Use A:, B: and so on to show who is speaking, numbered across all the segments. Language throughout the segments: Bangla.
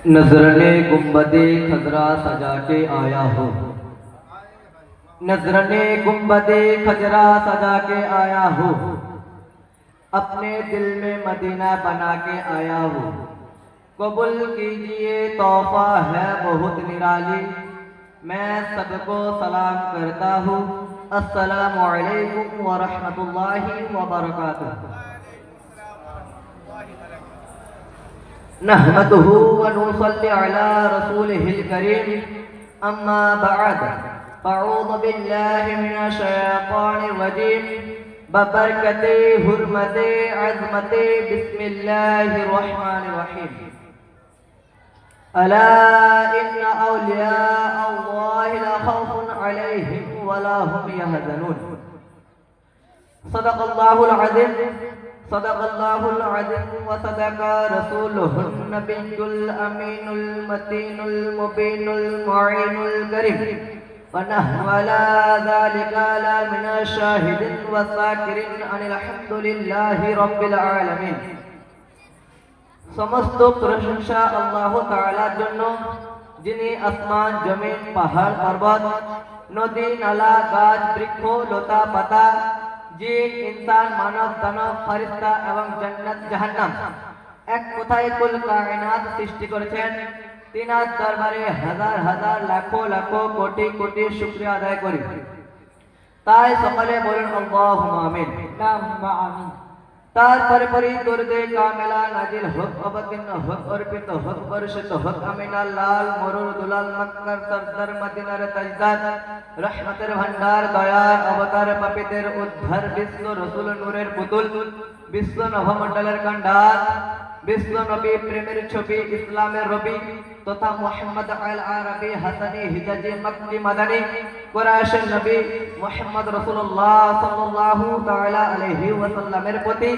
A: नजरने गुंबदे खजरा सजा के आया हो, नजरने गुंबदे खजरा सजा के आया हो, अपने दिल में मदीना बना के आया हो। कबूल कीजिए तोहफा है बहुत निराली, मैं सबको सलाम करता हूँ। अस्सलामु अलैकुम व रहमतुल्लाहि व बरकातुहू। नहमदुहु व नुसल्ली अला रसूलिहिल करीम, अम्मा बअद, अऊज़ु बिल्लाहि मिनश शैतानिर रजीम, बबरकते हुर्मते अज़मते बिस्मिल्लाहिर रहमानिर रहीम। अला इन्ना औलिया अल्लाहि ला खौफुन अलैहिम व ला हुम यहज़नून। सदक़ल्लाहुल अज़ीम, सदक़ल्लाहुल अज़ीम व सदक़ रसूलुहुन नबियुल अमीनुल मतीनुल मुबीनुल मुईनुल करीम व नहनु अला ज़ालिका ला मिनश शाहिदिन व साकिरिन अनिल हम्दुलिल्लाहि रब्बिल आलमीन। समस्त प्रशंसा अल्लाह ताआलार जन्य, जिनि आसमान जमीन पहाड़ पर्वत नदी नाला गाछ वृक्ष लता पाता जिन इंसान मानव दानव फरिश्ता एवं जन्नत जहन्नाम एक कोथाय कुल कायनात सृष्टि करेছেন। তিনার দরবারে হাজার হাজার লাখো লাখো কোটি কোটি শুকরিয়া আদায় করি। তাই সকলে বলুন আল্লাহুম্মা আমিন। আল্লাহুম্মা আমিন। তারপরে পরে দরুদে কামেলা নাজিল হোক, অবতীর্ণ হোক, অর্পিত হোক, বর্ষিত হোক আমিনা লাল মরুর দুলাল মক্কার সরদার মদিনার তাজদার রহমতের ভান্ডার দয়ার অবতার পাপীদের উদ্ধার বিশ্ব রসুল নূরের পুতুল বিশ্ব নভমণ্ডলের কান্ডার বিশ্ব নবী প্রেমের ছবি ইসলামের রবি তথা মুহাম্মদ আল আরবি হাসানি হিজাজি মক্কি মাদানী কুরাইশের নবী মুহাম্মদ রাসূলুল্লাহ সাল্লাল্লাহু তাআলা আলাইহি ওয়াসাল্লামের প্রতি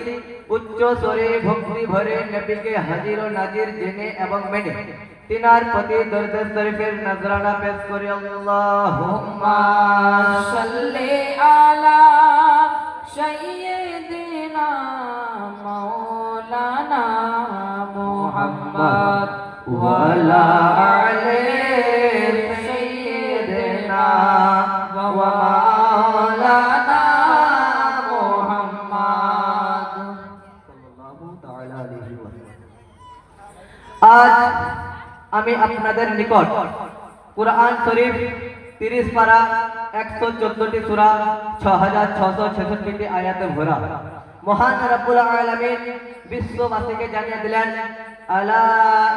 A: উচ্চ স্বরে ভক্তি ভরে নবীকে হাজির ও নাজির জেনে এবং মেনে তিনার প্রতি দরুদ শরীফের নজরানা পেশ করি। আল্লাহুম্মা সাল্লি আলা সাইয়্যিদিনা মাওলানা মুহাম্মদ ওয়া আলা আলি সাইয়্যিদিনা ওয়া মাওলানা মুহাম্মদ সাল্লাল্লাহু তাআলা আলাইহি ওয়াসাল্লাম। আজ আমি আপনাদের নিকট কুরআন শরীফ 30 পারা 114টি সূরা 6666টি আয়াতে ভরা মহান রব্বুল আলামিন বিশ্ববাসীকে জানিয়ে দিলেন, আলা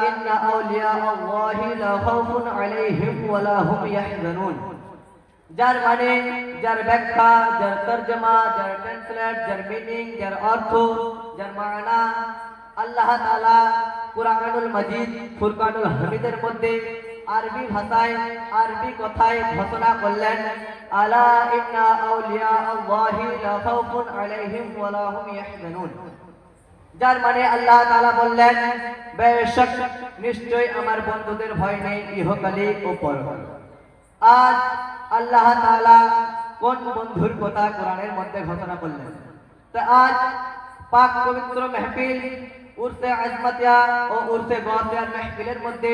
A: ইন্না আউলিয়া আল্লাহি লা খাউফুন আলাইহিম ওয়া লা হুম ইয়াহজানুন। যার মানে, যার ব্যাখ্যা, যার তরজমা, যার ট্রান্সলেট, যার মিনিং, যার অর্থ, যার মানা আল্লাহ তাআলা কুরআনুল মাজিদ ফুরকানুল হামিদের মধ্যে আরবি ভাষায় আরবি কথায় ঘোষণা করলেন, আলা ইন্না আউলিয়া আল্লাহি লা খাউফুন আলাইহিম ওয়া লা হুম ইয়াহজানুন। যার মানে আল্লাহ তাআলা বললেন, বেশক নিশ্চয় আমার বন্ধুদের ভয় নেই ইহকালে ও পরকালে। আজ আল্লাহ তাআলা কোন বন্ধুর কথা কোরআনের মধ্যে ঘোষণা করলেন? তো আজ পাক পবিত্র মাহফিল উরসে আজমাতিয়া ও উরসে গাওসিয়ার মাহফিলের মধ্যে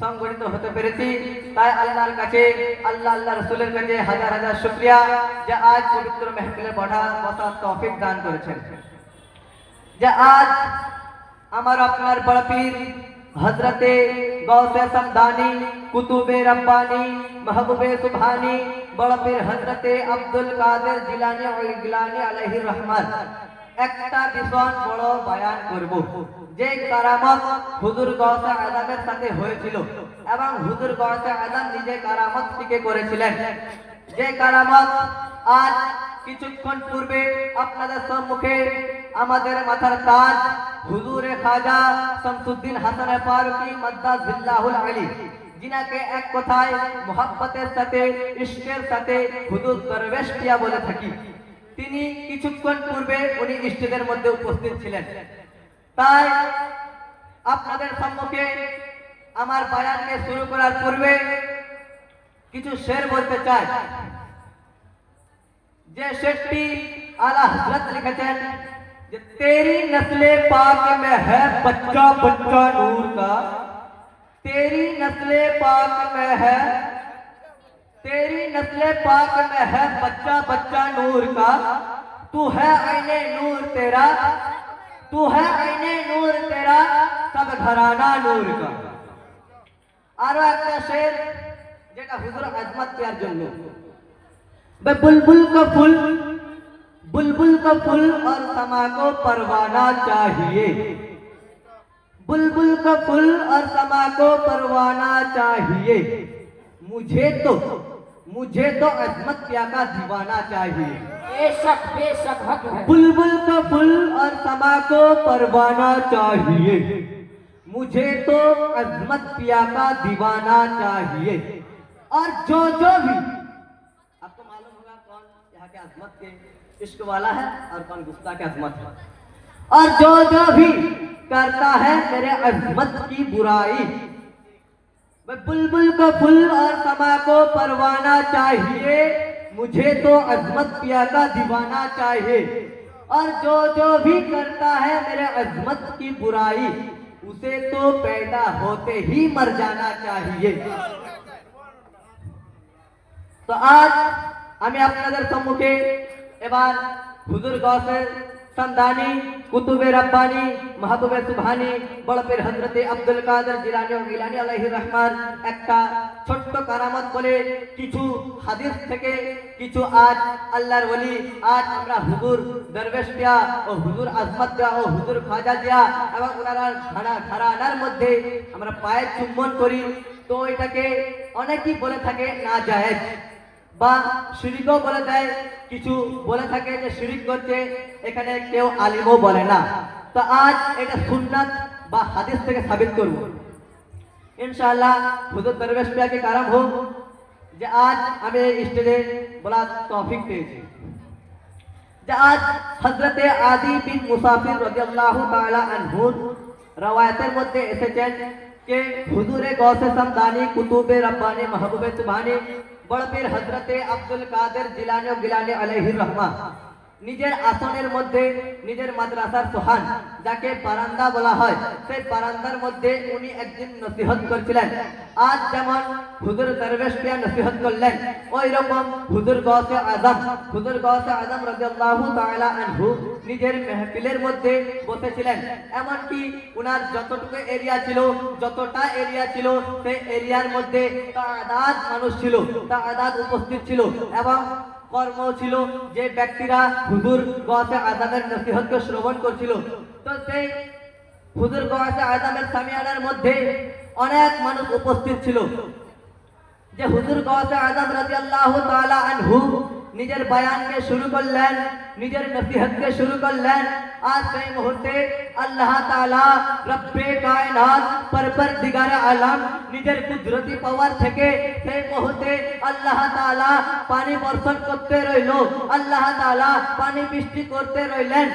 A: সংগঠিত হতে পেরেছি। তাই আল্লাহর কাছে, আল্লাহ রাসূলের কাছে হাজার হাজার শুকরিয়া যে আজ পবিত্র মাহফিলে বসার তৌফিক দান করেছেন। যে আজ আমার আপনার বড় পীর হযরতে গাউসে সামদানি কুতুবে রব্বানি মাহবুবে সুবহানি বড় পীর হযরতে আব্দুল কাদের জিলানী ও গিলানী আলাইহির রহমান একটা ভীষণ বড় বয়ান করব, যে কারামত হুজুর গাউসে আজমের সাথে হয়েছিল এবং হুজুর গাউসে আজম নিজে কারামত টিকে করেছিলেন। যে কারামত আজ কিছুক্ষণ পূর্বে আপনাদের সম্মুখে আমাদের মাথার তাজ হুজুরে খাজা শামসুদ্দিন হাসান ফারুকী মাদ্দাজিল্লাহুল আলী, जिनाके एक কথায় मोहब्बतेर साथे इश्केर साथे हुजूर दरवेश पिया बोले থাকি, তিনি কিছুক্ষণ পূর্বে উনি স্টেজের মধ্যে উপস্থিত ছিলেন। তাই আপনাদের সম্মুখে আমার বয়ানকে শুরু করার পূর্বে কিছু শের বলতে চাই। যে শেরটি आला हजरत लिखते तेरी नस्ले पाक में है बच्चा बच्चा नूर का, तेरी नस्ले पाक में है, तेरी नस्ले पाक में है बच्चा बच्चा नूर का, तू है आईने नूर तेरा, तू है आईने नूर तेरा, सब घराना नूर का। आरो একটা শের যেটা হুজুর আজমত পেয়ার জন্য, बुलबुल का फूल, बुलबुल का फूल और समा को परवाना चाहिए, बुलबुल का फूल और समा को परवाना चाहिए, मुझे तो अजमत पिया का दीवाना चाहिए।
B: बेशक हक है।
A: बुलबुल का फूल और समा को परवाना चाहिए, मुझे तो अजमत पिया का दीवाना चाहिए। और जो भी, आपको मालूम होगा कौन यहाँ के अजमत के इश्क वाला है और कौन गुस्सा के अजमत है। और जो भी करता है मेरे अजमत की बुराई, बुलबुल का फूल और समा को परवाना चाहिए, मुझे तो अजमत पिया का दीवाना चाहिए। और जो भी करता है मेरे अजमत की बुराई, उसे तो पैदा होते ही मर जाना चाहिए। तो आज আমি আপনাদের সম্মুখে এবার হুজুর গৌসে समदानी कुतुबे रब्बानी महबूबे सुबहानी बड़पीर हजरते अब्दुल कादर जिलानी ও গিলানী আলাইহির রহমান একটা ছোট্ট কারামত বলে কিছু হাদিস থেকে কিছু আজ আল্লাহর ওলি, আজ আমরা হুজুর দরবেশ পিয়া ও হুজুর আজমত পিয়া ও হুজুর খাজা জিয়া এবং ওনার ঘরানার মধ্যে আমরা পায়ে চুম্বন করি। তো এটাকে অনেকেই বলে থাকে না জায়েজ বা শিরিকও বলে দেয়, কিছু বলে থাকে যে শিরিক করছে, এখানে কেউ আলিমও বলে না। তো আজ এটা সুন্নাত বা হাদিস থেকে সাবিত করব ইনশাআল্লাহ। হুজুর দরবেশ পিয়াকে কারাম হোক যে আজ আমি এই স্টেজে বলার তৌফিক পেয়েছি, যে আজ হযরতে আদি বিন মুসাফির রাদিয়াল্লাহু তাআলা আনহু রওয়ায়াতের মধ্যে এসেছেন যে হুজুরে গৌসে সমদানি কুতুবে রব্বানি महबूबे सुबहानी बड़पीर हजरते अब्दुल कादर जिलानी ও গিলানী আলাইহির রহমান নিজের আসনের মধ্যে নিজের মাদ্রাসার সোহান যাকে বারান্দা বলা হয়, সেই বারান্দার মধ্যে উনি একদিন নসিহত করছিলেন। আজ যেমন হুজুর দরবেশ পিয়া নসিহত করলেন, ওই রকম হুজুর গৌসে আজম রাদিয়াল্লাহু তাআলা আনহু নিজের মেহফিলের মধ্যে বসেছিলেন। এমনকি উনার যতটুকু এরিয়া ছিল, যতটা এরিয়া ছিল, সেই এরিয়ার মধ্যে তাদাদ মানুষ ছিল, তাদাদ উপস্থিত ছিল এবং কর্ম ছিল যে ব্যক্তিরা হুজুর গৌসে আজমের নসিহতকে শ্রবণ করছিল। তো সেই হুজুর গৌসে আজমের সামিয়ানার মধ্যে অনেক মানুষ উপস্থিত ছিল। যে হুজুর গৌসে আজম রাদিয়াল্লাহু তাআলা আনহু নিজের বয়ানকে শুরু করলেন, নিজের নসিহতকে শুরু করলেন। আর সেই মুহূর্তে আল্লাহ তাআলা রব্বে কায়নাত পরবর্দিগারে আলম নিজের কুদরতি পাওয়ার থেকে সেই মুহূর্তে আল্লাহ তাআলা পানি বর্ষণ করতে রইল, আল্লাহ তাআলা পানি বৃষ্টি করতে রইলেন।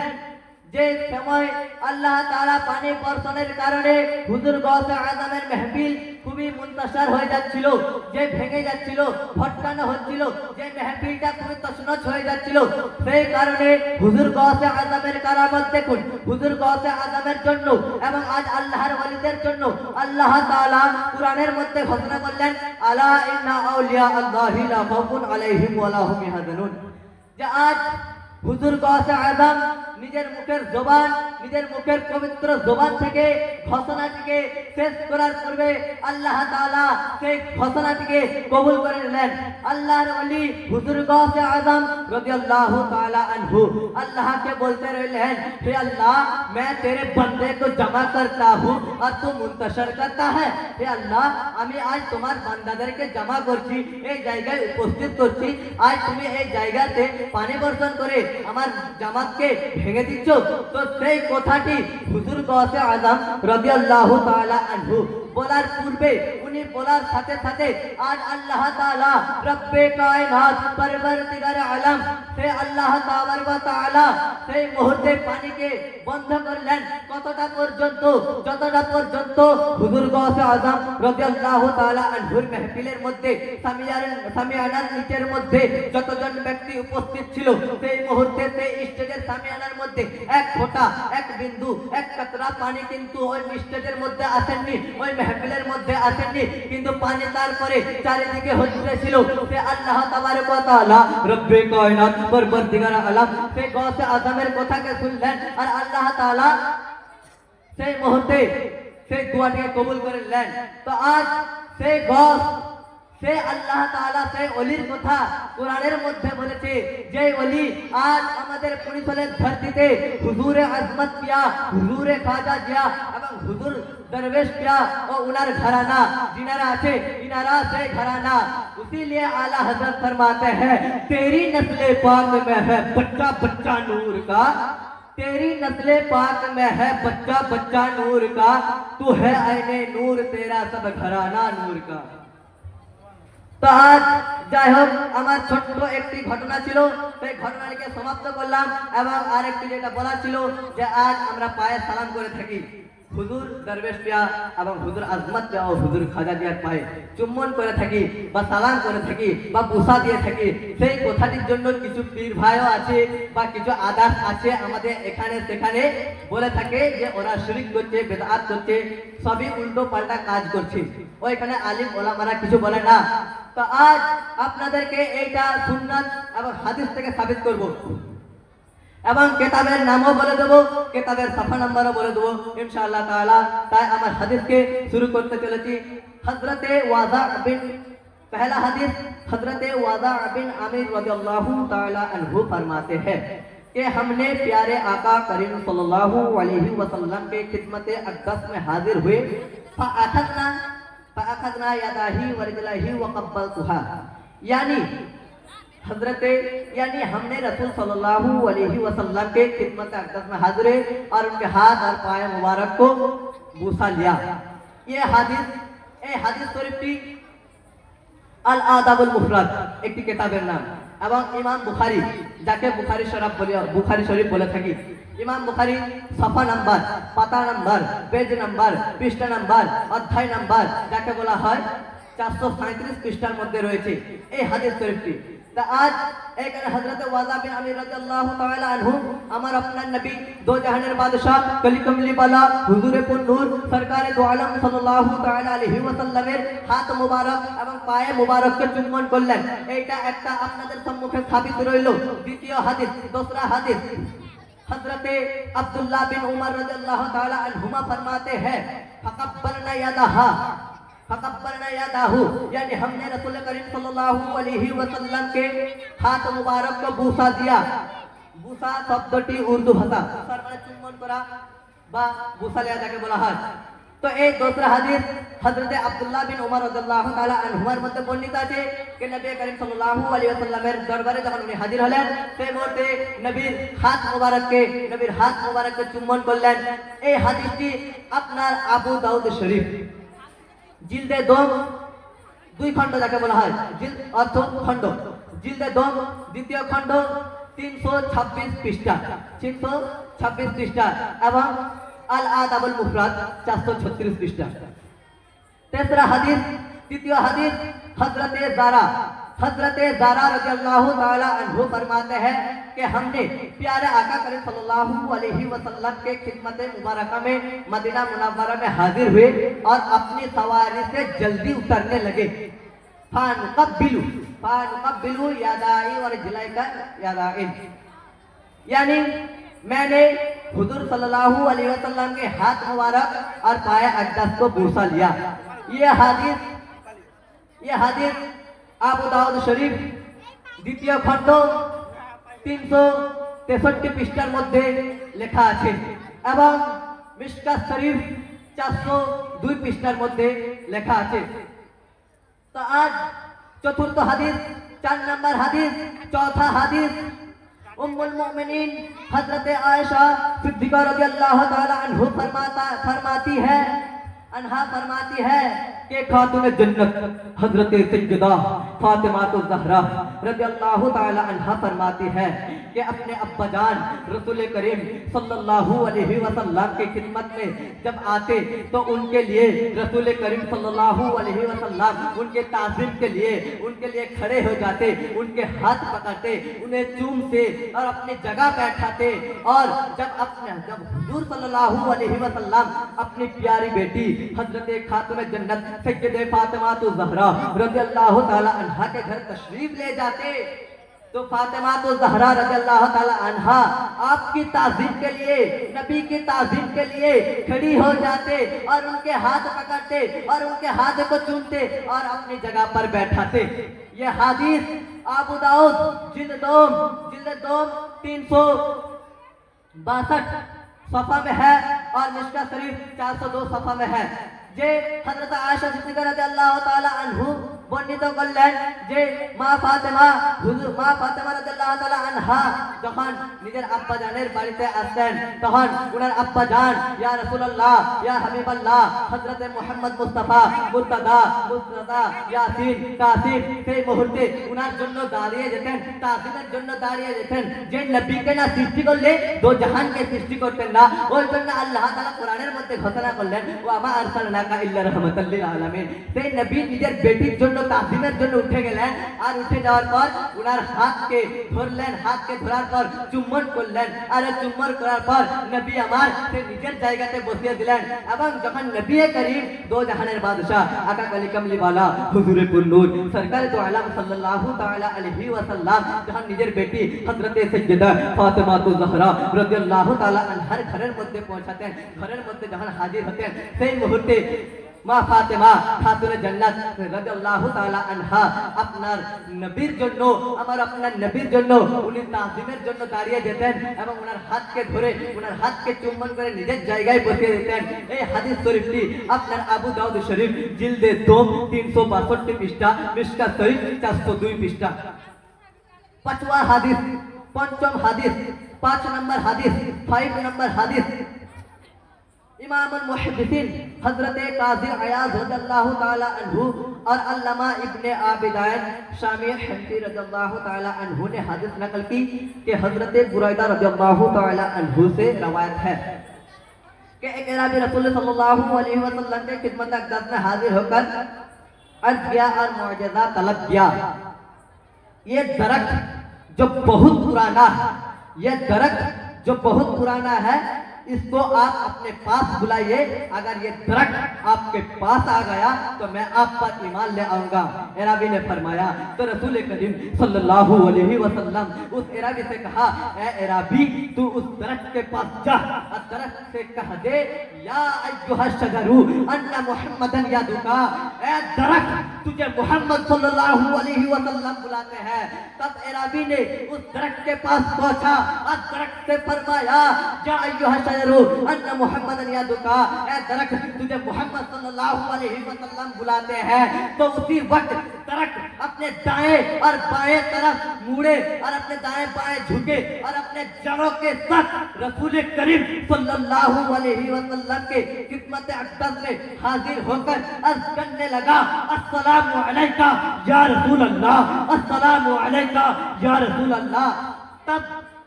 A: যে সময় আল্লাহ তাআলা পানি বর্ষণের কারণে হুজুর গৌসে আজমের মেহফিল খুবই মুনতাশার হয়ে যাচ্ছিল, যে ভেঙে যাচ্ছিল, ভটকানো হচ্ছিল, যে মেহফিলটা খুবই তছনছ হয়ে যাচ্ছিল। সেই কারণে হুজুর গৌসে আজমের কারামত দেখুন, হুজুর গৌসে আজমের জন্য এবং আজ আল্লাহর ওলিদের জন্য আল্লাহ তাআলা কুরআনের মধ্যে ঘোষণা করলেন, আলা ইন্না আউলিয়া আল্লাহি লা খাউফুন আলাইহিম ওয়া লা হুম ইয়াহজানুন। যে আজ হুজুর গৌসে আজম নিজের মুখের জবান, নিজের মুখের পবিত্র জবান থেকে ঘোষণাটিকে শেষ করার পূর্বে আল্লাহ তাআলা সেই ঘোষণাটিকে কবুল করে নিলেন। আল্লাহর ওলি হুজুর গৌসে আজম রাদিয়াল্লাহু তাআলা আনহু अल्लाह के बोलते रहे, हे अल्लाह मैं तेरे बंदे को जमा करता हूँ और तू मुंतशर करता है। हे अल्लाह আমি আজ তোমার বান্দাদেরকে জমা করছি, এই জায়গায় উপস্থিত করছি। আজ তুমি এই জায়গাতে পানি বর্ষণ করে আমার জামাতকে ভেঙে দিচ্ছ। তো সেই কথাটি হুজুর গৌসে আজম রাদিয়াল্লাহু তাআলা আনহু বলার পূর্বে, উনি বলার সাথে সাথে আজ আল্লাহ তাআলা রব্বে কায়নাত পরবর্দিগারে আলম সেই আল্লাহ তাআলা সেই মুহূর্তে পানিকে বন্ধ করলেন। কতটা পর্যন্ত? যতটা পর্যন্ত হুজুর গৌসে আজম রাদিয়াল্লাহু তাআলা আনহুর মেহফিলের মধ্যে সামিয়ানার নিচের মধ্যে যতজন ব্যক্তি উপস্থিত ছিল, সেই মুহূর্তে সেই স্টেজের সামিয়ানার মধ্যে এক ফোঁটা, এক বিন্দু, এক কাতরা পানি কিন্তু ওই স্টেজের মধ্যে আসেননি, ওই মেহফিলের মধ্যে আসেননি, কিন্তু পানি তারপরে চারিদিকে হচ্ছিল। সে আল্লাহ তাবারক ওয়া তাআলা রব্বে কায়নাত পরবর্তীগার আলম সে গৌসে আজমের কথাকে শুনলেন, আর আল্লাহ তাআলা সেই মুহূর্তে সেই দোয়াটিকে কবুল করে নিলেন। তো আজ সেই গৌস, সে আল্লাহ তাআলা সেই ওলির কথা কোরআনের মধ্যে বলেছে, যে ওলি আজ আমাদের পুরিশলের ধরতিতে হুজুরে আজমত কিয়া, হুজুরে খাজা জিয়া এবং হুজুর দরবেশ কিয়া ও উনার ঘরানা जिनारा আছে इनारा से घराना। इसीलिए आला हजरत फरमाते हैं तेरी नस्ल पाक में है बच्चा बच्चा नूर का, तेरी नस्ल पाक में है बच्चा बच्चा नूर का, तू है आईने नूर तेरा सब घराना नूर का। তো আজ যাই হোক, আমার ছোট্ট একটি ঘটনা ছিল, সেই ঘটনাটিকে সমাপ্ত করলাম। এবং আরেকটি যেটা বলা ছিল যে আজ আমরা পায়ে সালাম করে থাকি, হুজুর দরবেশ পিয়া এবং হুজুর আজমত পিয়া ও হুজুর খাজা জিয়ার পায়ে চুম্বন করে থাকি বা সালাম করে থাকি বা বুসা দিয়ে থাকি। সেই কথাটির জন্য কিছু পীর ভাইও আছে বা কিছু আদার্স আছে আমাদের এখানে সেখানে বলে থাকে যে ওরা শিরক করছে, বেদআত করছে, সবই উল্টো পাল্টা কাজ করছে। ওইখানে আলিম ওলামারা কিছু বলে না। তো আজ আপনাদেরকে এইটা সুন্নাত এবং হাদিস থেকে সাবিত করব এবং কিতাবের নামও বলে দেব, কিতাবের সাফা নাম্বারও বলে দেব ইনশাআল্লাহ তাআলা। তাই আমার হাদিসকে শুরু করতে চলেছি। হযরতে ওয়াদা বিন, पहला हदीस हजरत वादा बिन आमिर रज़ियल्लाहु ताला अन्हु फरमाते हैं कि हमने प्यारे आका करीम सल्लल्लाहु अलैहि वसल्लम के खिदमत अक़दस में हाजिर हुए, फ़अख़ज़ना यदाही व रिजलही व क़ब्बलतुहा, यानी हमने रसूल सल्लल्लाहु अलैहि वसल्लम के खिदमत अक़दस में हाजिर हुए और उनके हाथ और पाए मुबारक को बूसा लिया। ये हदीस शरीफटी আল আদাবুল মুফরাদ একটি কিতাবের নাম, এবং ইমাম বুখারী, যাকে বুখারী শরীফ বলে থাকি, ইমাম বুখারী সাফা নাম্বার, পাতা নাম্বার, পেজ নাম্বার, পৃষ্ঠা নাম্বার, অধ্যায় নাম্বার যাকে বলা হয় 437 পৃষ্ঠার মধ্যে রয়েছে এই হাদিস শরীফটি। তা আজ এখানে হযরত ওয়াদা বিন আমির রাদিয়াল্লাহু তাআলা আনহু আমার আপনার নবী দো জাহানের বাদশা কলি কমলি বালা হুজুরে পুন নূর সরকারে দো আলম সাল্লাল্লাহু তাআলা আলাইহি ওয়াসাল্লামের হাত মুবারক এবং পায়ে মুবারককে চুম্বন করলেন। এইটা একটা আপনাদের সম্মুখে স্থাপিত রইল। দ্বিতীয় হাদিস, दूसरा হাদিস हजरत अब्दुल्लाह बिन उमर रज़ियल्लाहु ताला अन्हुमा फरमाते हैं फकब्बलना यादाहु, यानी हमने रसूल करीम सल्लल्लाहु अलैहि वसल्लम के हाथ मुबारक को बूसा दिया। बूसा शब्दটি উর্দু ভাষা, বুসার মানে চুম্বন করা বা বুসা লিয়া যাকে বলা হয়। তো এই दूसरा হাদিস হযরত আব্দুল্লাহ বিন উমর রাদিয়াল্লাহু তাআলা আনহুমার মধ্যে বর্ণিত আছে যে নবী করিম সাল্লাল্লাহু আলাইহি ওয়াসাল্লামের দরবারে যখন উনি হাজির হলেন, সেই মুহূর্তে নবীর হাত মুবারককে চুম্বন করলেন। এই হাদিসটি আপনার আবু দাউদ শরীফ জিলদে দম 2 খণ্ড যাকে বলা হয়, জিলদ অর্থ খণ্ড, জিলদে দম দ্বিতীয় খণ্ড 326 পৃষ্ঠা, 326 পৃষ্ঠা, এবং আল আদাবুল মুফরাদ 436 পৃষ্ঠা। तीसरा हदीस, तृतीय हदीस हजरते ज़ारा रज़ियल्लाहु ताला अन्हु फरमाते हैं कि हमने प्यारे आका करीम सल्लल्लाहु अलैहि वसल्लम के खिदमत मुबारका में मदीना मुनव्वरा में हाजिर हुए और अपनी सवारी से जल्दी उतरने लगे। फानुक़ब्बिलु यादाई और जिलाइका यादाइन, यानी मैंने हुजूर सल्लल्लाहु अलैहि वसल्लम के हाथ मुबारक और पाए अक़दस को बूसा लिया। ये हादिस আবু দাউদ শরীফ দ্বিতীয় খণ্ড 363 পৃষ্ঠার মধ্যে লেখা আছে এবং মিশকাত শরীফ 402 পৃষ্ঠার মধ্যে লেখা আছে। তো আজ চতুর্থ হাদিস, 4 নম্বর হাদিস, চौथा হাদিস उम्मुल मोमिनीन हजरत आयशा सिद्दीका रज़ियल्लाहु ताला अन्हु फरमाती है कि खातून जन्नत हजरत सैयदा फातिमा तो ज़हरा रज़ियल्लाहु ताला अन्हा फरमाती है कि अपने अब्बा जान रसूल करीम सल्लल्लाहु अलैहि वसल्लम की खिदमत में जब आते तो उनके लिए रसूल करीम सल्लल्लाहु अलैहि वसल्लम उनके ताज़ीम के लिए उनके लिए खड़े हो जाते, उनके हाथ पकड़ते, उन्हें चूमते और अपनी जगह बैठाते। और जब हुजूर सल्लल्लाहु अलैहि वसल्लम अपनी प्यारी बेटी हजरत खातून जन्नत सय्यदे फातिमा तो ज़हरा रज़ियल्लाहु ताला अन्हा के घर तशरीफ ले जाते तो फातिमा तो ज़हरा रज़ियल्लाहु ताला अन्हा आपकी ताज़ीम के लिए, नबी की ताज़ीम के लिए खड़ी हो जाते और उनके हाथ पकड़ते और उनके हाथ को चूमते और अपनी जगह पर बैठाते। ये हदीस अबू दाऊद जिल्द 2 362 सफ़ा में है और मिश्का शरीफ 402 सफ़ा में है। जे हजरत आयशा सिद्दीक़ा रज़ियल्लाहु ताला अन्हु বর্ণিত করলেন যে মা ফাতেমা রাদিয়াল্লাহু তাআলা আনহা যখন নিজের আব্বা জানের বাড়িতে আসতেন তখন ওনার আব্বা জান ইয়া রাসূলুল্লাহ ইয়া হাবিবাল্লাহ হযরত মুহাম্মদ মুস্তাফা মুর্তদা ইয়াসিন কাসিম সেই মুহূর্তে ওনার জন্য দাঁড়িয়ে যেতেন, তাজিমের জন্য দাঁড়িয়ে যেতেন। যে নবীকে না সৃষ্টি করলে দো জাহানকে সৃষ্টি করতেন না, ওই জন্য আল্লাহ তাআলা কোরআনের মধ্যে ঘোষণা করলেন ওয়া মা আরসালনাকা ইল্লা রাহমাতাল লিল আলামিন। সেই নবী নিজের বেটির জন্য তাজিমের জন্য উঠে গেলেন আর উঠে যাওয়ার পর ওনার হাতকে ধরলেন, হাতকে ধরার পর চুম্বন করলেন আর চুম্বন করার পর নবী আমার সে নিজের জায়গাতে বসিয়ে দিলেন। এবং যখন নবী করিম দো জাহানের বাদশাহ আকা কালি কামলিওয়ালা হুজুরে পুরনূর সরকার দো আলম সাল্লাল্লাহু তাআলা আলাইহি ওয়াসাল্লাম যখন নিজের বেটি হযরতে সৈয়দা ফাতিমা তো ज़हरा রাদিয়াল্লাহু তাআলা আনহার ঘরের মধ্যে পৌঁছাতেন, ঘরের মধ্যে যখন হাজির হতেন সেই মুহূর্তে মা ফাতেমা খাতুনে জান্নাত রাদিয়াল্লাহু তাআলা আনহা আপনার নবীর জন্য আপনার নবীর জন্য উনি তাজিমের জন্য দাঁড়িয়ে যেতেন এবং ওনার হাতকে ধরে ওনার হাতকে চুম্বন করে নিজের জায়গায় বসিয়ে দিতেন। এই হাদিস শরীফটি আপনার আবু দাউদ শরীফ জিলদে 2 362 পৃষ্ঠা, মিশকা শরীফ 402 পৃষ্ঠা। পাঁচওয়া হাদিস, পঞ্চম হাদিস, 5 নম্বর হাদিস, 5 নম্বর হাদিস इमामुल मुहद्दिसीन हजरत काजी अयाज रज़ियल्लाहु ताला अन्हु और अल्लामा इब्ने आबिदान शामी हनफी रज़ियल्लाहु ताला अन्हु ने हदीस नकल की कि हजरत बुरैदा रज़ियल्लाहु ताला अन्हु से रवायत है कि एक अरबी रसूल सल्लल्लाहु अलैहि वसल्लम के खिदमत अक़दस में हाजिर होकर अर्ज़ किया और मुअजिज़ा तलब किया। ये दरख्त जो बहुत पुराना है, ये दरख्त जो बहुत पुराना है इसको आप अपने पास बुलाइए। अगर ये दरख्त आपके पास आ गया तो मैं आप पर ईमान ले आऊंगा। एराबी ने फरमाया तो रसूल करीम सल्लल्लाहु अलैहि वसल्लम उस एराबी से कहा, ए एराबी तू उस दरख्त के पास जा और दरख्त से कह दे या अय्युहा शजरु अन्ना मुहम्मदन यादुका। ए दरख्त तुझे मोहम्मद सल्लल्लाहु अलैहि वसल्लम बुलाते हैं। तब एराबी ने उस दरख्त के पास पहुंचा और दरख्त से फरमाया या अय्युहा अन्ना मुहम्मदन यादुका। ए दरख्त तुझे मोहम्मद सल्लल्लाहु अलैहि वसल्लम बुलाते हैं। तो उसी वक्त दरख्त अपने दाएं और बाएं तरफ मुड़े और अपने दाएं बाएं झुके और अपने जड़ों के साथ रसूल करीम सल्लल्लाहु अलैहि वसल्लम के खिदमत अक़दस में हाजिर होकर अर्ज़ करने लगा, अस्सलामु अलैका या रसूल अल्लाह, अस्सलामु अलैका या रसूल अल्लाह। तब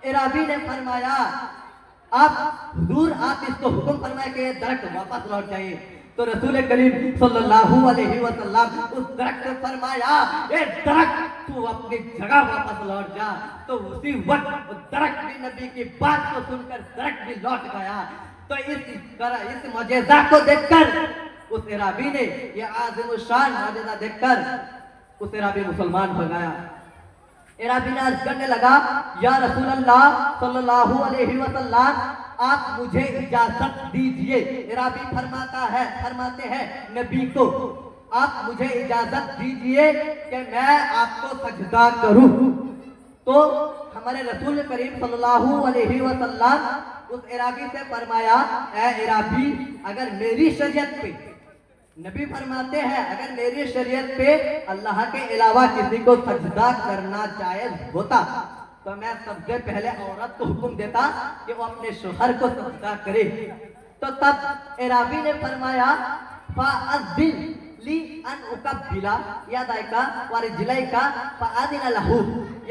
A: एराबी ने फरमाया आप हुजूर आप इसको हुक्म फरमाए कि ये दरख्त वापस लौट जाए। तो रसूल करीम सल्लल्लाहु अलैहि वसल्लम उस दरख्त से फरमाया ये दरख्त तू अपनी जगह वापस लौट जा। तो उसी वक्त दरख्त भी नबी की बात को सुनकर दरख्त भी लौट गया। तो इस मौजज़ा को देखकर उस इराबी ने ये आज़िमुश्शान मौजज़ा देखकर उस इराबी मुसलमान हो गया। इराबी ने अर्ज़ करने लगा, या रसूल अल्लाह सल्लल्लाहु अलैहि वसल्लम आप मुझे इजाजत दीजिए। इराबी फरमाते हैं नबी को, आप मुझे इजाजत दीजिए कि मैं आपको सजदा करूं। तो हमारे रसूल करीम सल्लल्लाहु अलैहि वसल्लम उस इराबी से फरमाया, ए इराबी अगर मेरी शरीयत पे, नबी फरमाते हैं अगर मेरी शरीयत पे अल्लाह के अलावा किसी को सजदा करना जायज होता तो मैं सबसे पहले औरत को हुक्म देता कि वो अपने शोहर को सजदा करे। तो तब इराबी ने फरमाया फाअज़्ज़िन লি আন উকাব্বিলা ইয়াদাইকা ওয়া রিজলাইকা ফাআদিনা লাহু,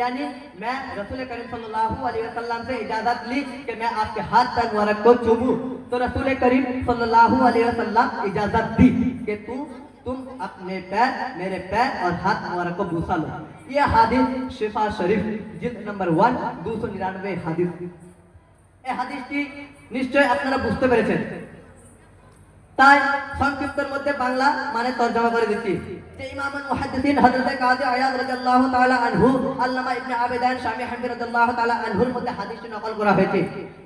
A: यानी मैं रसूल करीम सल्लल्लाहु अलैहि वसल्लम से इजाजत ली कि मैं आपके हाथ पैर मुबारक को चूमूं, तो रसूल करीम सल्लल्लाहु अलैहि वसल्लम इजाजत दी कि तुम अपने पैर मेरे पैर और हाथ मुबारक को बूसा लो। यह हादिस शिफा शरीफ जिल्द नंबर 1 299 हादिस। এই হাদিসটি নিশ্চয় আপনারা বুঝতে পেরেছেন, তাই সংক্ষিপ্তের মধ্যে বাংলা মানে তরজমা করে দিচ্ছি। যে ইমামুল মুহাদ্দিসিন হযরত কাজী আয়াদ রাদিয়াল্লাহু তাআলা আনহু আল্লামা ইবনে আবিদান শামী হাম্বি রাদিয়াল্লাহু তাআলা আনহুর মধ্যে হাদিসটি নকল করা হয়েছে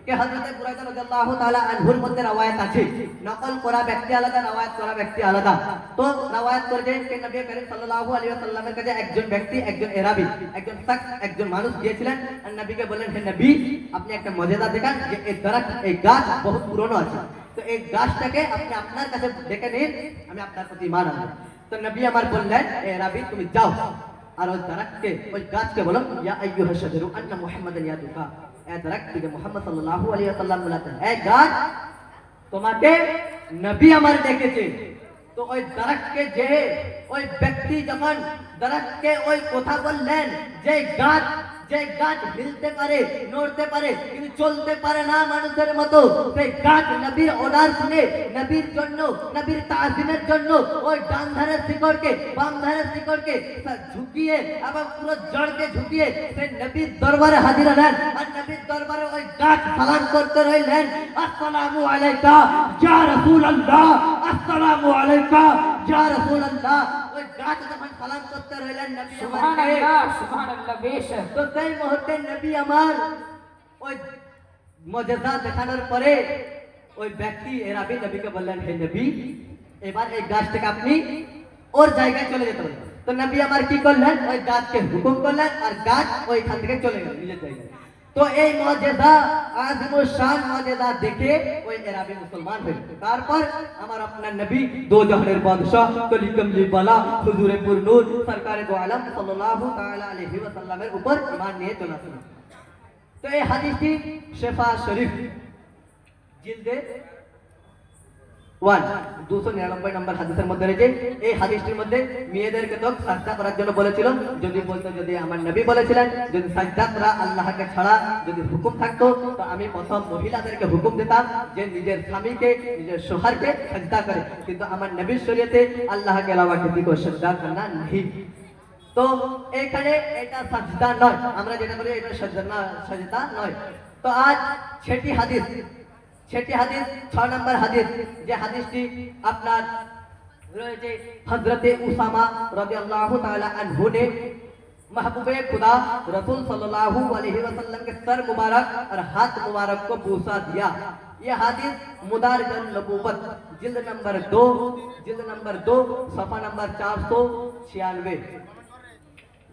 A: যে হযরত বুরাইদা রাদিয়াল্লাহু তাআলা আনহুর মধ্যে রওয়ায়াত আছে, নকল করা ব্যক্তি আলাদা, রওয়ায়াত করা ব্যক্তি আলাদা। তো রওয়ায়াত করেছেন যে নবী করিম সাল্লাল্লাহু আলাইহি ওয়াসাল্লামের কাছে একজন ব্যক্তি, একজন এরাবি, একজন শখস, একজন মানুষ গিয়েছিলেন আর নবীকে বললেন, হে নবী আপনি একটা মজেদা দেখান যে এই দরখত, এই গাছ বহুত পুরনো আছে, তো এই গাছটাকে আপনি আপনার কাছে দেখে নিন, আমি আপনার প্রতি ঈমান আনবো। তো নবী আমার বললেন, এ রাবি তুমি যাও আর ওই দরখতকে, ওই গাছকে বলো, ইয়া আইয়ুহা শাজারু আন্না মুহাম্মাদান ইয়াদুকা, এ দরখত যে মুহাম্মদ সাল্লাল্লাহু আলাইহি ওয়াসাল্লাম বলেছেন, এ গাছ তোমাকে নবী আমার ডেকেছে। তো ওই দরখতকে যে ওই ব্যক্তি যখন দরখতকে ওই কথা বললেন, যে গাছ হিলতে পারে, নড়তে পারে কিন্তু চলতে পারে না মানুষের মতো, সেই গাছ নবীর অর্ডার শুনে নবীর জন্য, নবীর তাজিমের জন্য ওই ডান ধারের শিকড়কে বাম ধারের শিকড়কে ঝুঁকিয়ে এবং পুরো জড়কে ঝুঁকিয়ে সেই নবীর দরবারে হাজির হলেন আর নবীর দরবারে ওই গাছ সালাম করতে রইলেন, আসসালামু আলাইকা ইয়া রাসূলুল্লাহ, আসসালামু আলাইকা ইয়া রাসূলুল্লাহ। ওই গাছ যখন সালাম করতে রইলেন নবী
B: সুবহানাল্লাহ বেশক,
A: তো সেই মুহূর্তে নবী আমার ওই মুজিজা দেখানোর পরে ওই ব্যক্তি এরাবি নবীকে বললেন, হে নবী এবার এই গাছটাকে আপনি ওর জায়গায় চলে যেতে বললেন। তো নবী আমার কি করলেন, ওই গাছকে হুকুম করলেন আর গাছ ওইখান থেকে চলে গেল নিজের জায়গায়। তো এই মুজিজা, আযিমুশ শান মুজিজা দেখে ওই এরাবি মুসলমান হয়ে গেল। তারপর আমার আপনার নবী দো জাহানের বাদশাহ কলি কমলি বালা হুজুরে পুর নূর সরকারে দো আলম সাল্লাল্লাহু তাআলা আলাইহি ওয়াসাল্লামের উপর ঈমান নিয়ে চলে আসলেন। তো এই হাদিসটি শিফা শরীফ জিলদে 1 299 নম্বর হাদিসের মধ্যে রয়েছে। এই হাদিসটির মধ্যে মেয়েদেরকে তো সাজদা করার জন্য বলেছিল, যদি বলতো যদি আমার নবী বলেছিলেন যদি সাজদা করা আল্লাহকে ছাড়া যদি হুকুম থাকতো তো আমি প্রথম মহিলাদেরকে হুকুম দিতাম যে নিজের স্বামীকে, নিজের শোহরকে সাজদা করে, কিন্তু আমার নবীর শরীয়তে আল্লাহ के अलावा किसी को सजदा करना नहीं। তো এখানে এটা সাজদা নয়, আমরা যেটা বলি এটা সাজদা নয়। তো আজ ছটি হাদিস 6 নম্বর হাদিস, যে হাদিসটি আপনার রয়েছে হযরতে উসামা রাদিয়াল্লাহু তাআলা আনহু ने महबूबे खुदा रसूल सल्लल्लाहु अलैहि वसल्लम के सर मुबारक और हाथ मुबारक को बूसा दिया। यह हादिस मुदारिजुन नबूवत जिल्द नंबर 2 सफा नंबर 496।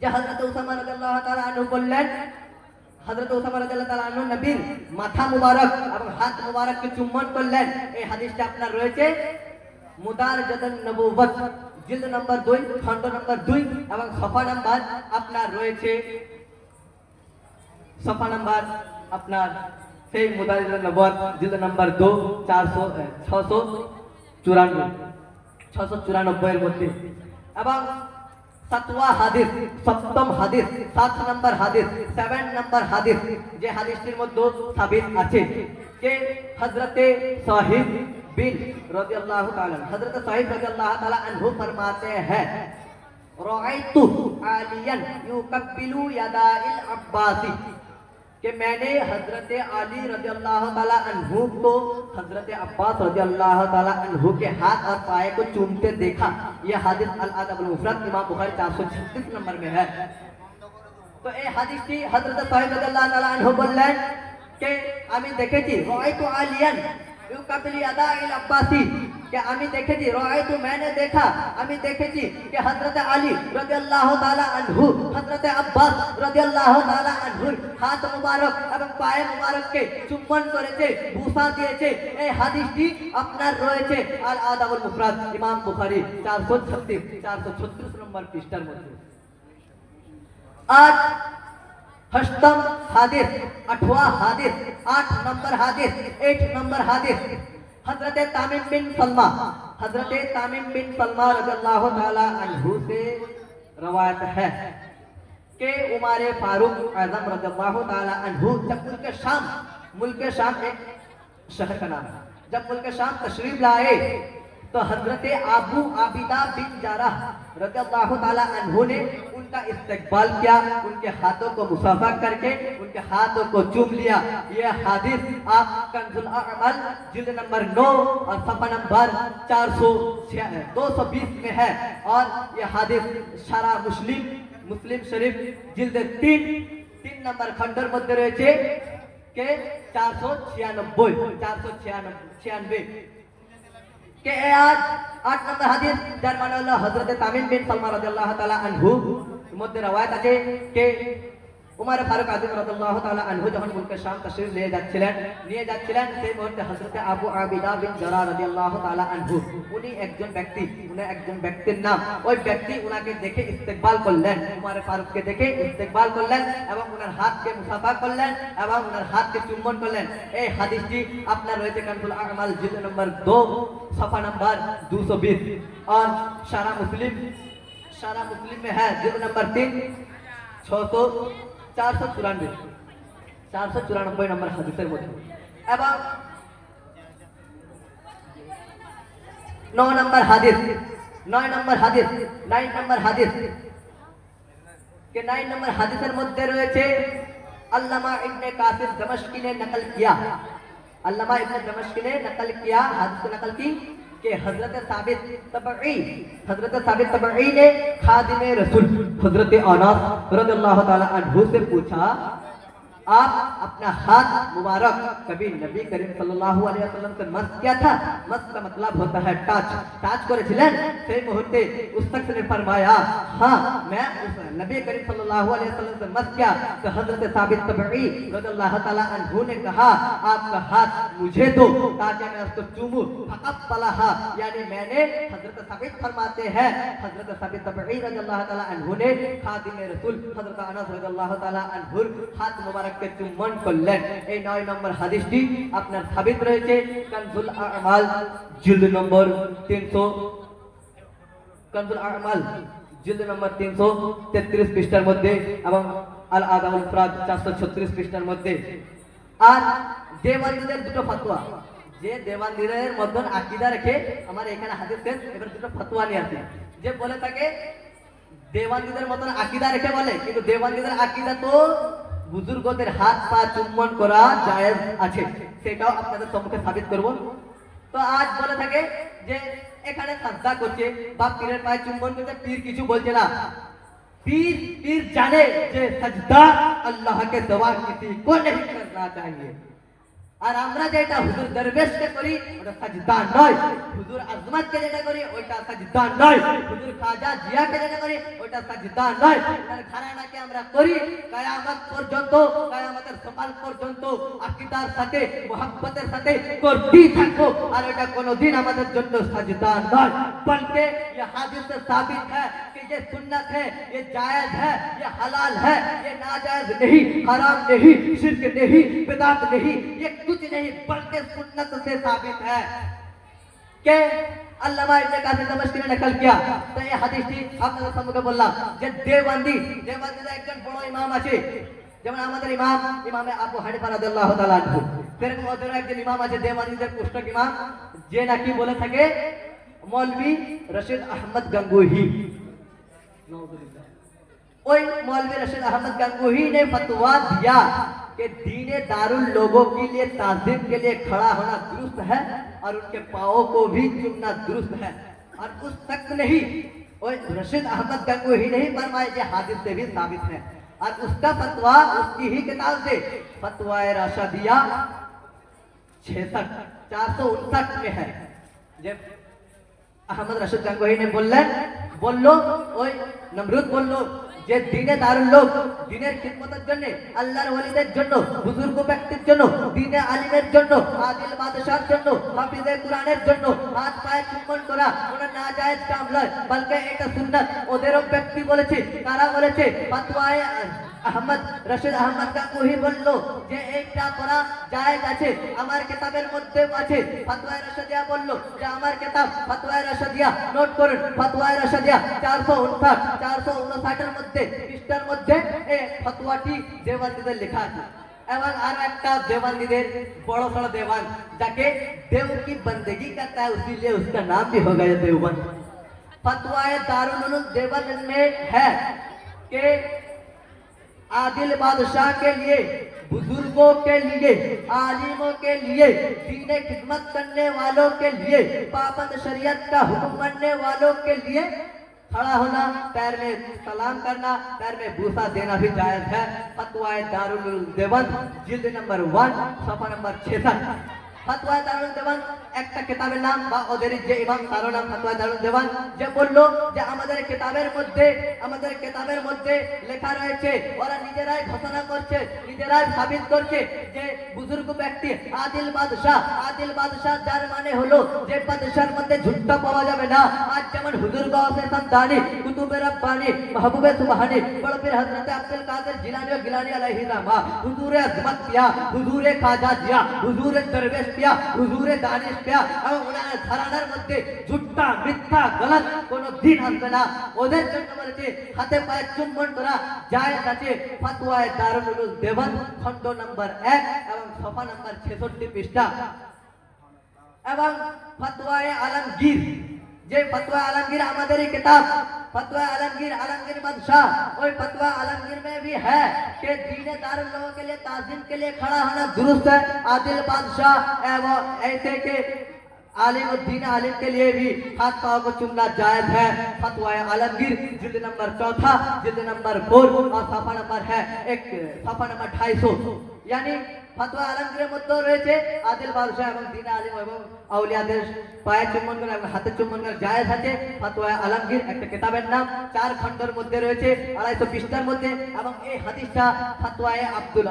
A: যে হযরত উসামা রাদিয়াল্লাহু তাআলা আনহু বললেন, হযরত উসামা রাদিয়াল্লাহু তাআলা আনহু নবীর মাথা মুবারক এবং হাত মুবারককে চুম্বন করলেন। এই হাদিসটা আপনার রয়েছে মুদারিজুন নবুওয়াত জিলদ নাম্বার 2 খণ্ড নাম্বার 2 এবং সফা নাম্বার আপনার রয়েছে সফা নাম্বার আপনার সেই মুদারিজুন নবুওয়াত জিলদ নাম্বার 2 694 এর মধ্যে। এবং সাতওয়া হাদিস, সপ্তম হাদিস, 7 নম্বর হাদিস, 7 নম্বর হাদিস, যে হাদিসটির মধ্যে সাবিত আছে যে হযরতে সাহিব बिन रज़ियल्लाहु ताला, हज़रत साहिब रज़ियल्लाहु ताला अन्हु फरमाते हैं, रअयतु आलियन युकब्बिलु यदाइल अब्बासी, कि मैंने हज़रत अली रज़ियल्लाहु ताला अन्हु को हज़रत अब्बास रज़ियल्लाहु ताला अन्हु के हाथ और पाए को चूमते देखा। यह हदीस अल अदब अल मुफरद इमाम बुखारी 436 नंबर में है। तो ये हदीसटी हज़रत साहिब रज़ियल्लाहु ताला अन्हु बोलें कि আমি দেখেছি रअयतु आलियन युकब्बिलु यदाइल अब्बासी, कि আমি দেখেছি রাআইতু मैंने देखा, আমি দেখেছি कि हजरत अली রাদিয়াল্লাহু তাআলা আনহু हजरत अब्बास রাদিয়াল্লাহু তাআলা আনহুর হাত মুবারক এবং পায়ে মুবারককে চুম্বন করেছে, বুসা দিয়েছে। এই হাদিসটি আপনার রয়েছে আল আদাবুল মুফরাদ ইমাম বুখারী 436 নম্বর পৃষ্ঠার মধ্যে। आज हष्टम हादिस, 8वां हादिस, 8 नंबर हादिस, 8 नंबर हादिस, हजरत तामिम बिन सलमा, हजरत तामिम बिन सलमा रज़ियल्लाहु ताला अन्हु से रवायत है कि उमर फारूक आजम रज़ियल्लाहु ताला अन्हु जब मुल्क शाम एक शहर का नाम है, जब मुल्क शाम तशरीफ लाए तो हजरत अबू आबिदा बिन जराह रज़ियल्लाहु ताला अन्हु ने उनका इस्तकबाल किया, उनके हाथों को मुसाफा करके उनके हाथों को चूम लिया। ये हादिस आप कंजुल अअमल जिल्द नंबर 9 और सफ़ा नंबर 220 में है, और ये हादिस शरा मुस्लिम शरीफ जिल्द 3 नंबर खंडर मध्य रयेछे के 496 के आज 8 नंबर हादिस जार माने हलो हजरत तामिम बिन सलमा রাদিয়াল্লাহু তাআলা আনহু মধ্যে রওয়ায়াত আছে যে উমর ফারুক আযম রাদিয়াল্লাহু তাআলা আনহু যখন মুলকে শাম তশরিফ নিয়ে যাচ্ছিলেন সেই মুহূর্তে হযরত আবু আবিদা বিন জারা রাদিয়াল্লাহু তাআলা আনহু উনি একজন ব্যক্তির নাম, ওই ব্যক্তি উনাকে দেখে ইস্তেকবাল করলেন, উমর ফারুককে দেখে ইস্তেকবাল করলেন এবং উনার হাতকে মুসাফা করলেন এবং উনার হাতকে চুম্বন করলেন। এই হাদিসটি আপনার রয়েছে কানজুল আ'মাল জিলদ নম্বর 2 सफ़ा नंबर 220 और शरा मुस्लिम में है जिल्द नंबर 3 494 नंबर हादिसेर मध्य एवं 9 नंबर हादिस के 9 नंबर हादिसेर मध्य रयेछे अल्लामा इब्ने कासिर दमश्की ने नकल किया, हादिस को नकल की कि हजरत साबित तबई ने खादिम रसूल हजरत अनस रज़ियल्लाहु ताला अन्हु से पूछा, आप अपना हाथ मुबारक कभी नबी करीम सल्लल्लाहु अलैहि वसल्लम से मस किया था? मस का मतलब होता है टाच করেছিলেন? সেই মুহূর্তে उस शख्स ने फरमाया, हाँ मैं उस नबी करीम सल्लल्लाहु अलैहि वसल्लम से मस किया। तो हजरत साबित तबई रज़ियल्लाहु ताला अन्हु ने कहा, आपका हाथ मुझे दो ताकि मैं उसको चूमूं। फक़ब्बलहा, यानी मैंने, हजरत साबित फरमाते हैं हजरत साबित तबई रज़ियल्लाहु ताला अन्हु ने खादिम रसूल हजरत अनस रज़ियल्लाहु ताला अन्हुर हाथ मुबारक के चुम्बन करलेन। এই 9 নম্বর হাদিসটি আপনার সাবিত রয়েছে কানজুল আ'মাল জিলদ নম্বর 333 পৃষ্ঠার মধ্যে এবং আল আদাবুল মুফরাদ 436 পৃষ্ঠার মধ্যে। আর দেওয়ানদের দুটো ফতোয়া, যে দেওয়ানদের মধ্যে আকীদা রেখে আমার এখানে হাদিস শেষ, এবার দুটো ফতোয়া নিয়ে আসি। যে বলে থাকে দেওয়ানদের মতন আকীদা রেখে বলে, কিন্তু দেওয়ানদের আকীদা তো বুজুর্গদের হাত পা চুম্বন করা জায়েজ আছে, সেটাও আপনাদের সম্মুখে সাবিত করব। তো আজ বলে থাকে যে এখানে সাজদা করছে বা পীরের পায়ে চুম্বন করছে, পীর কিছু বলছে না। পীর জানে যে সাজদা আল্লাহ কে দেওয়া কিसी को नहीं करना चाहिए। আর আমরা যেটা হুজুর দরবেশকে করি ওটা সাজদা নয়, হুজুর আজমতকে যেটা করি ওটা সাজদা নয়, হুজুর খাজা জিয়াকে যেটা করি ওটা সাজদা নয়। তার ঘরানাকে আমরা করি কিয়ামত পর্যন্ত, কিয়ামতের সকাল পর্যন্ত আকীদার সাথে মুহাব্বতের সাথে করতেই থাকবো, আর এটা কোনোদিন আমাদের জন্য সাজদা নয়। বলকে ये हादिस से साबित है कि ये सुन्नत है, ये जायज है, ये हलाल है, ये नाजायज नहीं, हराम नहीं, शिर्क नहीं, बिदअत नहीं, ये कुछ नहीं बल्कि सुन्नत से साबित है कि अल्लामा इब्ने कासिर दमश्की ने नकल किया। तो ये হাদিসটি আপনাদের সম্মুখে বললাম যে দেওবন্দিদের একজন বড় ইমাম আছে, যেমন আমাদের ইমামে আবু হানিফা রাদিয়াল্লাহু তাআলা আনহু, সেরকম ওদের একজন ইমাম আছে দেওবন্দিদের পুস্তক ইমাম, যে নাকি বলে থাকে मौलवी रशीद अहमद गंगोही। मौलवी रशीद अहमद गंगोही ने फतवा दिया कि दीने दारुल लोगों के लिए ताज़ीम के लिए खड़ा होना दुरुस्त है और उनके पाँवों को भी चूमना दुरुस्त है। और उस शख्स ने ही रशीद अहमद गंगोही ने ही फरमाया, ये हादिस से भी साबित है। और उसका फतवा उसकी ही किताब से फतवाए राशिदिया 459 में है। जब আহমদ রশিদ গঙ্গোহী ने বললো ওই নমরুদ বললো যে দিনে দারুল লোক দিনের খিদমতের জন্য, আল্লাহর ওলিদের জন্য, বুজুর্গ ব্যক্তির জন্য, দিনে আলিমের জন্য, আদিল বাদশার জন্য, হাফিজে কুরআনের জন্য হাত পায়ে চুম্বন করা ওটা নাজায়েজ কাম নয়, বলকে এটা সুন্নাত। ওদেরও ব্যক্তি বলেছে, তারা বলেছে ফতওয়ায়ে আহমদ রশিদ আহমদ কাকুহি বলল যে এইটা করা জায়েজ আছে, আমার কিতাবের মধ্যে আছে। ফতোয়ায়ে রশিদিয়া বলল যে আমার কিতাব ফতোয়ায়ে রশিদিয়া, নোট করুন ফতোয়ায়ে রশিদিয়া 459 এর মধ্যে পৃষ্ঠার মধ্যে এই ফতোয়াটি দেওবন্দিদের লেখা আছে। এবং আর একটা देवानंदीদের বড় বড় देवान যাকে देव की बंदगी करता है, इसीलिए उसका नाम भी हो गया देवबंद। फतवाए दारुल उलूम देवबंद में है कि आदिल बादशाह के लिए, बुजुर्गों के लिए, आलिमों के लिए, दीन खिदमत करने वालों के लिए, पाबंद शरीयत का हुक्म मानने वालों के लिए खड़ा होना, पैर में सलाम करना, पैर में बूसा देना भी जायज है। फतवाए दारुल उलूम देवबंद जिल्द नंबर 1 सफा नंबर 66। फतवाए दारुल उलूम देवबंद একটা কিতাবের নাম বা ওদের যে ইমাম তার নাম ফতোয়া দারুল দেওয়ান, যে বললো যে আমাদের কিতাবের মধ্যে লেখা রয়েছে, ওরা নিজেরাই ঘোষণা করছে, নিজেরাই সাবিত করছে যে বুজুর্গ ব্যক্তি আদিল বাদশাহ যার মানে হলো যে বাদশার মধ্যে ঝুট্টা পাওয়া যাবে না। আজ যেমন হুজুর গাউসে সামদানি, কুতুবে রব্বানি, মাহবুবে সুবহানি, বড় পীর হযরত আব্দুল কাদের জিলানী ও গিলানী আলাইহি রাহমা, হুজুরে আজমত পিয়া, হুজুরে খাজা জিয়া, হুজুরে দরবেশ পিয়া, হুজুরে দানিশ এবং ওনার ঘরানার মধ্যে ঝুট্টা মিথ্যা গলত কোনো দিন আসবে না। ওদের জন্য বলেছে হাতে পায়ে চুম্বন করা জায়েজ আছে। ফতওয়ায়ে দারুল উলূম দেওবন্দ খণ্ড নম্বর 1 এবং সফা নম্বর 66 পৃষ্ঠা। এবং ফতওয়ায়ে আলমগীর, যে ফতওয়া आलमगीर আমাদের এই কিতাব फतवा आलमगीर बादशाह, और फतवा आलमगीर में भी है कि दीने दारुल लोगों के लिए ताज़ीम के लिए खड़ा होना दुरुस्त है। आदिल बादशाह एवं ऐसे के आलिम और दीन आलिम के लिए भी हाथ पाँव को चूमना जायज है। फतवा आलमगीर जिल्द नंबर 4 जिल्द नंबर 4 और सफा नंबर है सफा नंबर 250। यानी फतवा आलमगीर মধ্যে রয়েছে আদিল বাদশাহ এবং দিন আলিম এবং আউলিয়াদের পায়ে চুম্বন করা এবং হাতে চুম্বন করা জায়েজ আছে। ফতওয়া আলমগীর একটা কিতাবের নাম, 4 খণ্ডের মধ্যে রয়েছে, 250 পৃষ্ঠার মধ্যে। এবং এই হাদিসটা ফতওয়ায়ে আব্দুল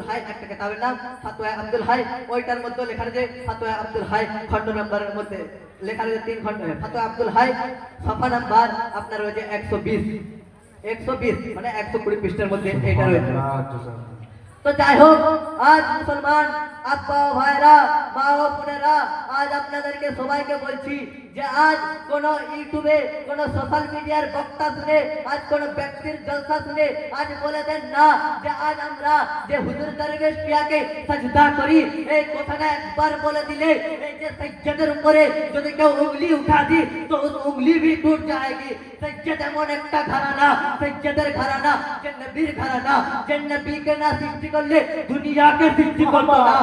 A: হাই একটা কিতাবের নাম, ফতওয়া আব্দুল হাই, ওইটার মধ্যে লেখা রয়েছে ফতওয়া আব্দুল হাই খণ্ড নম্বরের মধ্যে লেখা রয়েছে 3 খণ্ড। ফতওয়া আব্দুল হাই সফা নাম্বার আপনার রয়েছে 120 মানে 120 পৃষ্ঠার মধ্যে এটা রয়েছে। তো যাই হোক, আজ মুসলমান আব্বা ভাইরা, মা ও বোনেরা, আজ আপনাদেরকে সবাইকে বলছি যে আজ কোন ইউটিউবে কোন সোশ্যাল মিডিয়ার বক্তা শুনে, আজ কোন ব্যক্তির জলসা শুনে আজ বলে দেন না যে আজ আমরা যে হুজুর দরবেশ পিয়াকে সাজদা করি, এই কথাটা একবার বলে দিলে এই যে সজ্জাদের উপরে যদি কেউ উंगली উঠা দি তো উস উंगली भी टूट जाएगी। सज्जद এমন একটা ঘরানা, সজ্জাদের ঘরানা, যে নবীর ঘরানা, যে নবীকে না সৃষ্টি করলে दुनिया के सृष्टि करता है।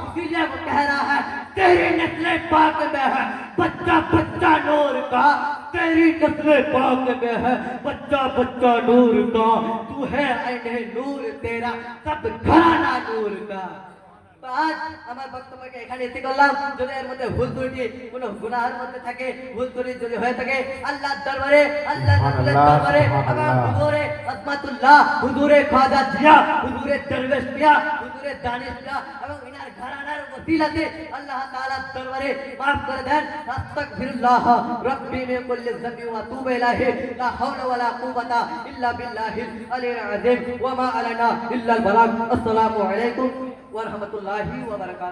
A: इसीलिए वो कह रहा है तेरी नस्ल पाक में है बच्चा बच्चा नूर का, तेरी नस्ल पाक में है बच्चा बच्चा नूर का, तू है ऐने नूर तेरा सब घराना नूर का। তো আজ আমার বক্তব্যকে এখানে এতে করলাম। যদি এর মধ্যে ভুল ত্রুটি কোনো গুনাহের মধ্যে থাকে, ভুল ত্রুটি যদি হয়ে থাকে, আল্লাহর দরবারে, আল্লাহর রাসূলের দরবারে এবং হুজুরে আজমাতুল্লাহ, হুজুরে খাজা জিয়া, হুজুরে দরবেশ পিয়া, হুজুরে দানিশ পিয়া এবং ইনার ঘরানার ওসিলাতে আল্লাহ তাআলার দরবারে maaf করে দেন। আস্তাগফিরুল্লাহ রাব্বি মিন কুল্লি যামবি ওয়া তুবু ইলাইহি, লা হাওলা ওয়ালা কুওয়াতা ইল্লা বিল্লাহিল আলিয়্যিল আযীম ওয়া মা আলানা ইল্লাল বালাগ। আসসালামু আলাইকুম ওয়া রাহমাতুল্লাহি ওয়া বারাকাতুহু।